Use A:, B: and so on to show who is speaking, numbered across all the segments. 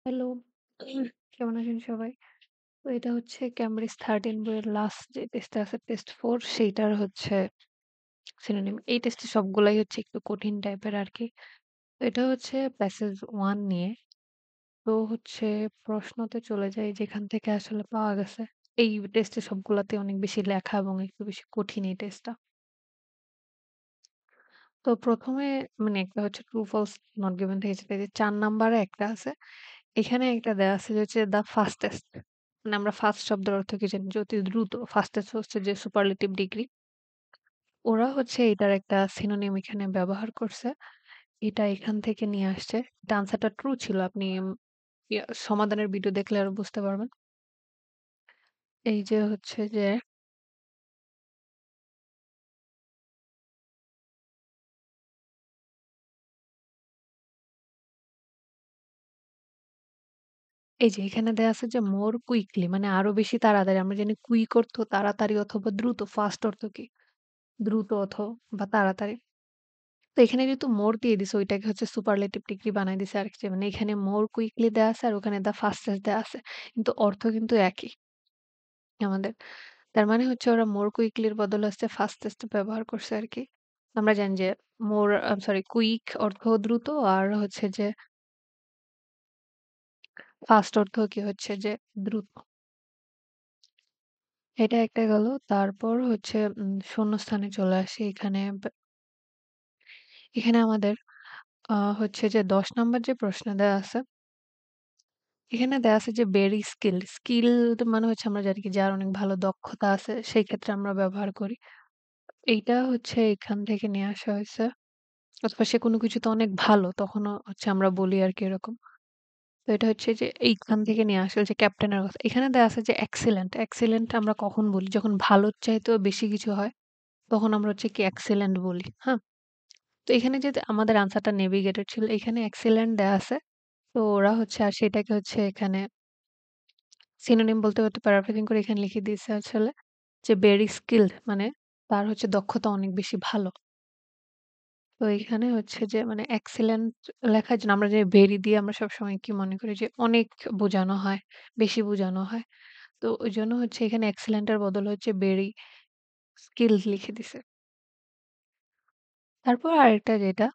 A: Hello, কেমন আছেন সবাই? তো এটা হচ্ছে ক্যামব্রিজ 13 বইয়ের লাস্ট যে টেস্টটা আছে টেস্ট 4 সেইটার হচ্ছে সিনোনিম। এই টেস্টে সবগুলাই হচ্ছে একটু কঠিন টাইপের আরকি। তো এটা হচ্ছে প্যাসেজ 1 নিয়ে। তো হচ্ছে প্রশ্নতে চলে যাই যেখান থেকে আসলে পাওয়া গেছে। এই টেস্টে সবগুলাতে অনেক বেশি লেখা এবং একটু বেশি কঠিন এই টেস্টটা। তো ১ম এ মানে একটা হচ্ছে ট্রু ফলস নট গিভেন থেকে যেটা এই যে ৪ নাম্বারে একটা আছে। এখানে একটা দেয়া আছে যে হচ্ছে দ্যা ফাস্টেস্ট মানে আমরা ফাস্ট শব্দের অর্থ কি জানি? যে অতি দ্রুত। ফাস্টেস্ট হচ্ছে যে সুপারলেটিভ ডিগ্রি। ওরা হচ্ছে এটার একটা সিনোনিম এখানে ব্যবহার করছে। এটা এখান থেকে নিয়ে আসছে। এটা আনসারটা ট্রু ছিল। আপনি সমাধানের ভিডিও দেখলে আরো বুঝতে পারবেন। এই যে হচ্ছে যে এই যে এখানে দেয়া আছে যে মোর কুইকলি মানে আরো বেশি তাড়াতাড়ি। আমরা জানি কুইক অর্থ তাড়াতাড়ি অথবা দ্রুত। ফাস্ট অর্থ কি? দ্রুত বা তাড়াতাড়ি। তো এখানে যেহেতু মোর দিয়ে দিছে ওইটাকে হচ্ছে সুপারলেটিভ ডিগ্রি বানায় দিছে আরেকটা মানে এখানে মোর কুইকলি দেয়া আছে আর ওখানে দ্যা ফাস্টেস্ট দেয়া আছে। কিন্তু অর্থ কিন্তু একই আমাদের। তার মানে হচ্ছে ওরা মোর কুইকলি এর বদলে হচ্ছে ফাস্টেস্ট ব্যবহার করছে আরকি। আমরা জানি যে মোর সরি কুইক অর্থ দ্রুত আর হচ্ছে যে ফাস্ট অর্থ কি হচ্ছে যে দ্রুত। এটা একটা গেল। তারপর হচ্ছে শূন্যস্থানে চলে আসি। এখানে আমাদের হচ্ছে যে ১০ নাম্বার যে প্রশ্ন দেয়া আছে এখানে দেয়া আছে যে ভেরি স্কিলড। স্কিলড মানে হচ্ছে আমরা জানি কি যার অনেক ভালো দক্ষতা আছে সেই ক্ষেত্রে আমরা ব্যবহার করি। এইটা হচ্ছে এখান থেকে নিয়ে আসা হইছে। অথবা সে কোনো কিছুতে অনেক ভালো তখনও হচ্ছে আমরা বলি আরকি এরকম। তো এটা হচ্ছে যে এইখান থেকে নিয়ে আসা হচ্ছে ক্যাপ্টেনের কথা। এখানে দেয়া আছে যে এক্সিলেন্ট। এক্সিলেন্ট আমরা কখন বলি? যখন ভালোর চাইতেও বেশি কিছু হয় তখন আমরা হচ্ছে কি এক্সিলেন্ট বলি। হ্যাঁ? তো এখানে যে আমাদের আনসারটা নেভিগেটেড ছিল এখানে এক্সিলেন্ট দেয়া আছে। তো ওরা হচ্ছে আর সেটাকে হচ্ছে এখানে সিনোনিম বলতে প্যারাফ্রেজিং করে এখানে লিখে দিয়েছে আসলে যে ভেরি স্কিলড মানে তার হচ্ছে দক্ষতা অনেক বেশি ভালো। তো এখানে হচ্ছে যে মানে এক্সেলেন্ট লেখার জন্য আমরা যে ভেরি দিয়ে আমরা সবসময় কি মনে করি যে অনেক বোঝানো হয়, বেশি বোঝানো হয়। তো ওইজন্য হচ্ছে এখানে এক্সেলেন্ট এর বদলে হচ্ছে ভেরি স্কিলড লিখে দিছে। তারপর আরেকটা যেটা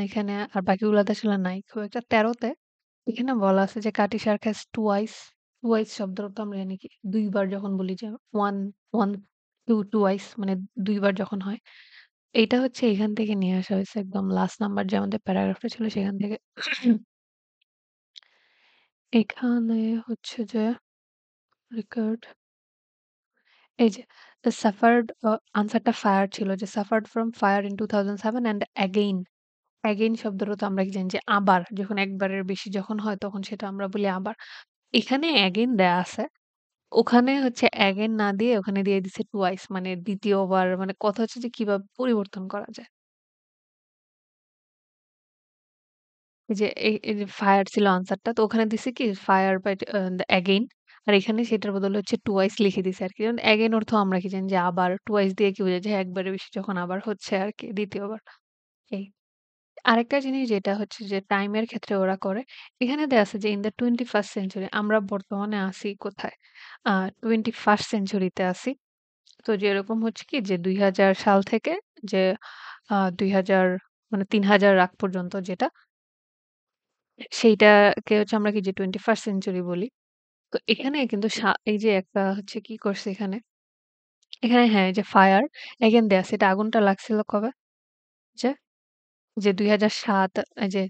A: এখানে আর বাকিগুলাতে আসলে নাই। খুব একটা ১৩ তে এখানে বলা আছে যে কাটি সার্কাস টুয়াইস, টুয়াইস শব্দের অর্থ আমরা জানি কি ২ বার যখন বলি যে 1, 1, 2 টুয়াইস মানে ২ বার যখন হয়। এইটা হচ্ছে এখান থেকে নিয়ে আসা হয়েছে একদম লাস্ট নাম্বার যে আমাদের প্যারাগ্রাফটা ছিল সেখান থেকে। এখানে হচ্ছে যে রিকার্ড এই যে সাফারড আনসারটা ফায়ার ছিল যে suffered from fire in 2007 and again again শব্দটা তো আমরা কি জানি যে আবার যখন একবারের বেশি যখন হয় তখন সেটা আমরা বলি আবার। এখানে অ্যাগেইন দেয়া আছে। ওখানে হচ্ছে অ্যাগেইন না দিয়ে ওখানে দিয়ে দিছে টুয়াইস মানে দ্বিতীয়বার মানে কথা হচ্ছে যে কিভাবে পরিবর্তন করা যায়। এই যে ফায়ার ছিল আনসারটা। তো ওখানে দিছে কি ফায়ার বাট এগেইন আর এখানে সেটার বদলে হচ্ছে টুয়াইস লিখে দিছে আরকি। যেমন এগেইন অর্থ আমরা কি জানি যে আবার, টুয়াইস দিয়ে কি বোঝায় যে একবারের বেশি যখন আবার হচ্ছে আরকি দ্বিতীয়বার। এই। আরেকটা জিনিস যেটা হচ্ছে যে টাইমের ক্ষেত্রে ওরা করে, এখানে দেয়া আছে যে ইন দ্যা 21st সেঞ্চুরি আমরা বর্তমানে আছি কোথায়? আ 21st সেঞ্চুরিতে আছি। তো যেরকম হচ্ছে কি যে ২০০০ সাল থেকে যে ২০০০ মানে ৩০০০ আগ পর্যন্ত যেটা সেইটাকে হচ্ছে আমরা কি যে 21st সেঞ্চুরি বলি। তো এখানে কিন্তু এই যে একটা হচ্ছে কি করছে এখানে, এখানে হ্যাঁ, এই যে ফায়ার এগেইন দেয়া আছে। এটা আগুনটা লাগছিল কবে? যে, যে ২০০৭ এই যে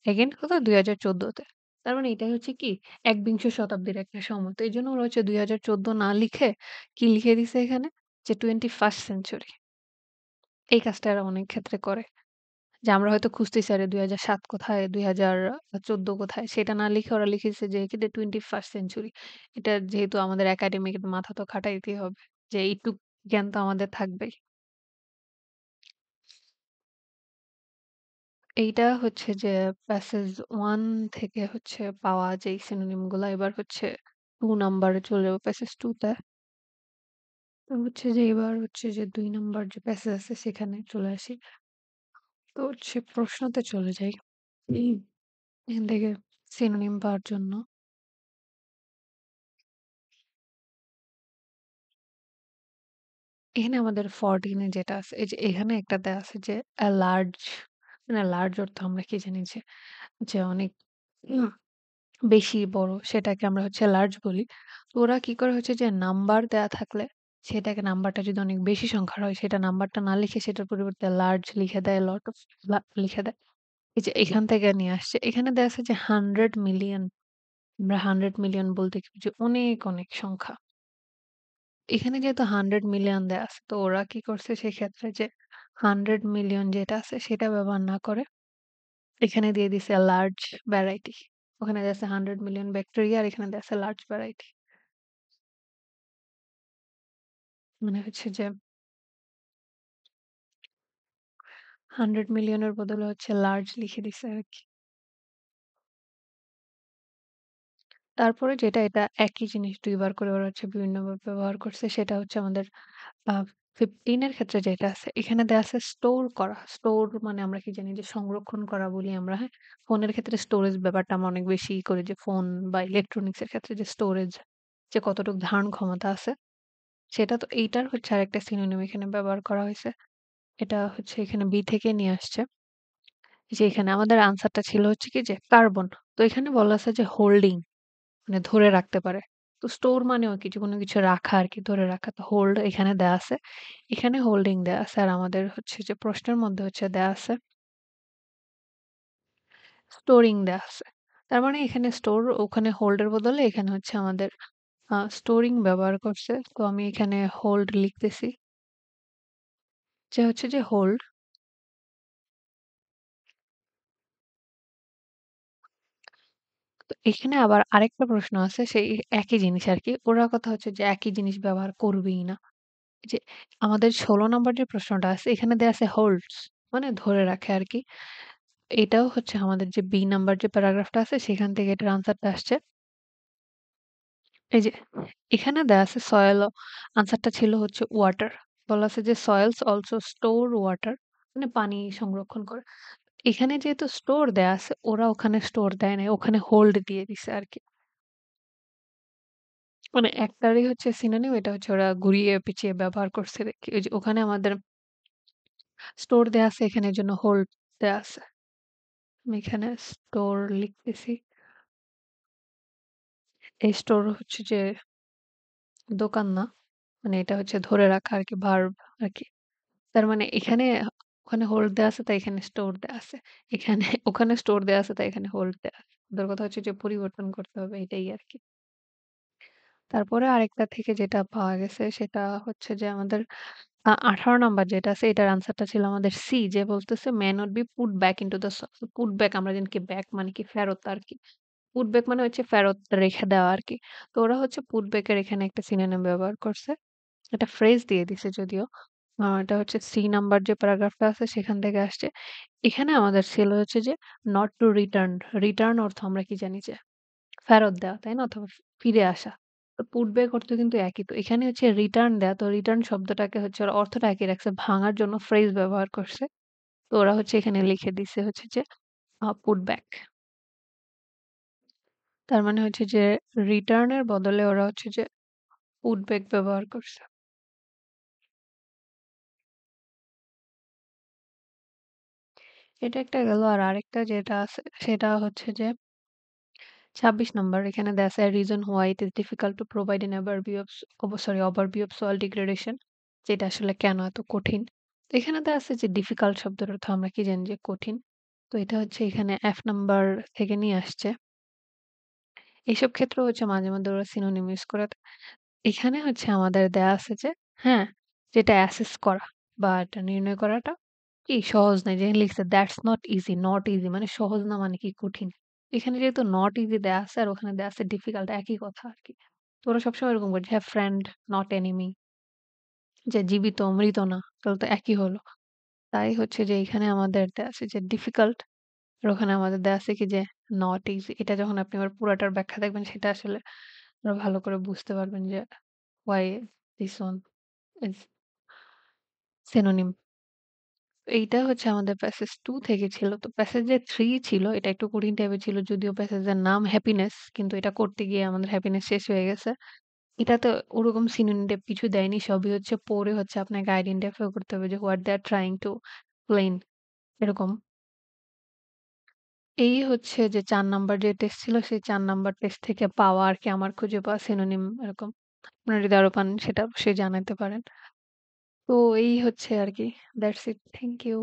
A: এগেইন কত ২০১৪ তে। তার মানে এটাই হচ্ছে কি একবিংশ শতাব্দীর একটা সময়। তো এজন্য ওরা হচ্ছে ২০১৪ না লিখে কি লিখে দিছে এখানে? যে 21st সেঞ্চুরি। এই কাজটা এরা অনেক ক্ষেত্রে করে। যে আমরা হয়তো খুঁজতেছি আরে ২০০৭ কোথায়, ২০১৪ কোথায় সেটা না লিখে ওরা লিখেছে যে কি 21st সেঞ্চুরি। এটা যেহেতু আমাদের একাডেমিক মাথা তো খাটাইতেই হবে। যে এইটুক জ্ঞান তো আমাদের থাকবেই। এইটা হচ্ছে যে প্যাসেজ 1 থেকে হচ্ছে পাওয়া যেই সিনোনিম গুলা এবার হচ্ছে ২ নাম্বারে চলে যাবো প্যাসেজ 2 তে। তো হচ্ছে যে এবার হচ্ছে যে ২ নাম্বার যে প্যাসেজ আছে সেখানে চলে আসি। তো হচ্ছে প্রশ্নতে চলে যাই। এখান থেকে সিনোনিম পাওয়ার জন্য এখানে আমাদের 14 এ যেটা আছে এই যে এখানে একটাতে আছে যে লার্জ মানে লার্জ অর্থ আমরা কি জানি যে অনেক উম বেশি বড় সেটাকে আমরা হচ্ছে লার্জ বলি। তো ওরা কি করে হচ্ছে যে নাম্বার দেয়া থাকলে সেটাকে নাম্বারটা যদি অনেক বেশি সংখ্যার হয় সেটা নাম্বারটা না লিখে সেটার পরিবর্তে লার্জ লিখে দেয়, লট অফ লিখে দেয়। এই যে এখান থেকে নিয়ে আসছে। এখানে দেখা যাচ্ছে যে 100 মিলিয়ন আমরা 100 মিলিয়ন বলতে কি বুঝি অনেক, অনেক সংখ্যা। এখানে যেহেতু 100 মিলিয়ন দেয়া আছে তো ওরা কি করছে সেক্ষেত্রে যে 100 মিলিয়ন যেটা আছে সেটা ব্যবহার না করে এখানে দিয়ে দিছে লার্জ ভ্যারাইটি। ওখানে দেয়া আছে 100 মিলিয়ন ব্যাকটেরিয়া আর এখানে দেয়া আছে লার্জ ভ্যারাইটি। মানে হচ্ছে যে 100 মিলিয়নের বদলে হচ্ছে লার্জ লিখে দিছে আরকি। তারপরে যেটা এটা একই জিনিস ২ বার করে ওরা হচ্ছে বিভিন্নভাবে ব্যবহার করছে সেটা হচ্ছে আমাদের আ 15 এর ক্ষেত্রে যেটা আছে এখানে দেয়া আছে স্টোর করা। স্টোর মানে আমরা কি জানি যে সংরক্ষণ করা বলি আমরা, হ্যাঁ? ফোনের ক্ষেত্রে স্টোরেজ ব্যাপারটা আমরা অনেক বেশি করি যে ফোন বা ইলেকট্রনিক্স এর ক্ষেত্রে যে স্টোরেজ যে কতটুকু ধারণ ক্ষমতা আছে সেটা তো এইটার হচ্ছে আরেকটা সিনোনিম এখানে ব্যবহার করা হইছে। এটা হচ্ছে এখানে বি থেকে নিয়ে আসছে। যে এখানে আমাদের আনসারটা ছিল হচ্ছে কি যে কার্বন। তো এখানে বলা আছে যে হোল্ডিং মানে ধরে রাখতে পারে। তো স্টোর মানেও কিছু কোনো কিছু রাখা আরকি ধরে রাখা। তো হোল্ড এখানে দেয়া আছে। এখানে হোল্ডিং দেয়া আছে। আর আমাদের হচ্ছে যে প্রশ্নের মধ্যে হচ্ছে দেয়া আছে স্টোরিং দেয়া আছে। তার মানে এখানে স্টোর ওখানে হোল্ড এর বদলে এখানে হচ্ছে আমাদের স্টোরিং ব্যবহার করছে। তো আমি এখানে হোল্ড লিখতেছি। যে হচ্ছে যে হোল্ড তো এখানে আবার আরেকটা প্রশ্ন আছে সেই একই জিনিস আরকি। ওরা কথা হচ্ছে যে একই জিনিস ব্যবহার করবেই না। যে আমাদের ১৬ নম্বর যে প্রশ্নটা আছে এখানে দেয়া আছে হোল্ডস মানে ধরে রাখে আরকি। এটাও হচ্ছে আমাদের যে বি নাম্বার যে প্যারাগ্রাফটা আছে সেখান থেকে এটার আনসারটা আসছে। এই যে এখানে দেয়া আছে সয়েল আনসারটা ছিল হচ্ছে ওয়াটার। বলা আছে যে সয়েলস অলসো স্টোর ওয়াটার মানে পানি সংরক্ষণ করে। এখানে যেহেতু স্টোর দেয়া আছে ওরা ওখানে স্টোর দেয় নাই। ওখানে হোল্ড দিয়ে দিছে আরকি। মানে একটারই হচ্ছে সিনোনিম এটা হচ্ছে ওরা ঘুরিয়ে পেঁচিয়ে ব্যবহার করছে দেখি। ওই যে ওখানে আমাদের স্টোর দেয়া আছে এখানে এজন্য হোল্ড দেয়া আছে। আমি এখানে স্টোর লিখতেছি। এই স্টোর হচ্ছে যে দোকান না। মানে এটা হচ্ছে ধরে রাখা আরকি ভার্ব আরকি। তার মানে এখানে ওখানে হোল্ড দেয়া আছে তাই এখানে স্টোর দেয়া আছে। এখানে ওখানে স্টোর দেয়া আছে তাই এখানে হোল্ড দেয়া আছে। ওদের কথা হচ্ছে যে পরিবর্তন করতে হবে এটাই আরকি। তারপরে আরেকটা থেকে যেটা পাওয়া গেছে সেটা হচ্ছে যে আমাদের ১৮ নাম্বার যেটা আছে এটার আনসারটা ছিল আমাদের সি যে বলতেছে may not be put back into the put back আমরা জানি কি ব্যাক মানে কি ফেরত আরকি। পুট ব্যাক মানে হচ্ছে ফেরত রেখে দেওয়া আরকি। তো ওরা হচ্ছে পুট ব্যাক এর এখানে একটা সিনোনিম ব্যবহার করছে। একটা ফ্রেজ দিয়ে দিছে যদিও। এটা হচ্ছে সি নাম্বার যে প্যারাগ্রাফটা আছে সেখান থেকে আসছে। এখানে আমাদের ছিল হচ্ছে যে নট টু রিটার্ন। রিটার্ন অর্থ আমরা কি জানি যে ফেরত দেওয়া, তাই না? অথবা ফিরে আসা। তো পুট ব্যাক অর্থ কিন্তু একই। তো এখানে হচ্ছে রিটার্ন দেয়া। তো রিটার্ন শব্দটাকে হচ্ছে ওরা অর্থটা একই রাখছে। ভাঙার জন্য ফ্রেজ ব্যবহার করছে। তো ওরা হচ্ছে এখানে লিখে দিছে হচ্ছে যে পুট ব্যাক। তার মানে হচ্ছে যে রিটার্ন এর বদলে ওরা হচ্ছে যে পুট ব্যাক ব্যবহার করছে। এটা একটা গেল। আর আরেকটা যেটা আছে সেটা হচ্ছে যে ২৬ নাম্বার এখানে দেয়া আছে reason why it is difficult to provide N overview of overview of soil degradation যেটা আসলে কেন এত কঠিন। তো এখানে দেয়া আছে যে ডিফিকাল্ট শব্দের অর্থ আমরা কি জানি যে কঠিন। তো এটা হচ্ছে এখানে এফ নাম্বার থেকে নিয়ে আসছে। এইসব ক্ষেত্রেও হচ্ছে মাঝে মধ্যে ওরা সিনোনিম ইউজ করে। এখানে হচ্ছে আমাদের দেয়া আছে যে হ্যাঁ, যেটা অ্যাসেস করা বা এটা নির্ণয় করাটা কি সহজ নয়। যেখানে লিখছে that's not easy, not easy মানে সহজ না মানে কি কঠিন। এখানে যেহেতু নট ইজি দেয়া আছে আর ওখানে দেয়া আছে ডিফিকাল্ট একই কথা আরকি। তো ওরা সবসময় এরকম করে যে হ্যাঁ, ফ্রেন্ড নট এনিমি যে জীবিত মৃত না। তাহলে তো একই হলো। তাই হচ্ছে যে এখানে আমাদের দেয়া আছে যে ডিফিকাল্ট আর ওখানে আমাদের দেয়া আছে কি যে নট ইজি। এটা যখন আপনি আবার পুরাটার ব্যাখ্যা দেখবেন সেটা আসলে আরো ভালো করে বুঝতে পারবেন যে why this one is synonym. এইটা হচ্ছে আমাদের প্যাসেজ 2 থেকে ছিল। তো প্যাসেজ যে 3 ছিল এটা একটু কঠিন টাইপের ছিল। যদিও প্যাসেজের নাম হ্যাপিনেস কিন্তু এটা করতে গিয়ে আমাদের হ্যাপিনেস শেষ হয়ে গেছে। এটাতে ওরকম synonym টাইপ কিছু দেয়নি। সবই হচ্ছে পড়ে হচ্ছে আপনাকে আইডেন্টিফাই করতে হবে যে what they are trying to explain এরকম। এই হচ্ছে যে ৪ নাম্বার যে টেস্ট ছিল সেই ৪ নাম্বার টেস্ট থেকে পাওয়া আরকি আমার খুঁজে পাওয়া সিনোনিম এরকম। আপনারা যদি আরো পান সেটা অবশ্যই জানাতে পারেন। তো এই হচ্ছে আরকি। That's it. Thank you.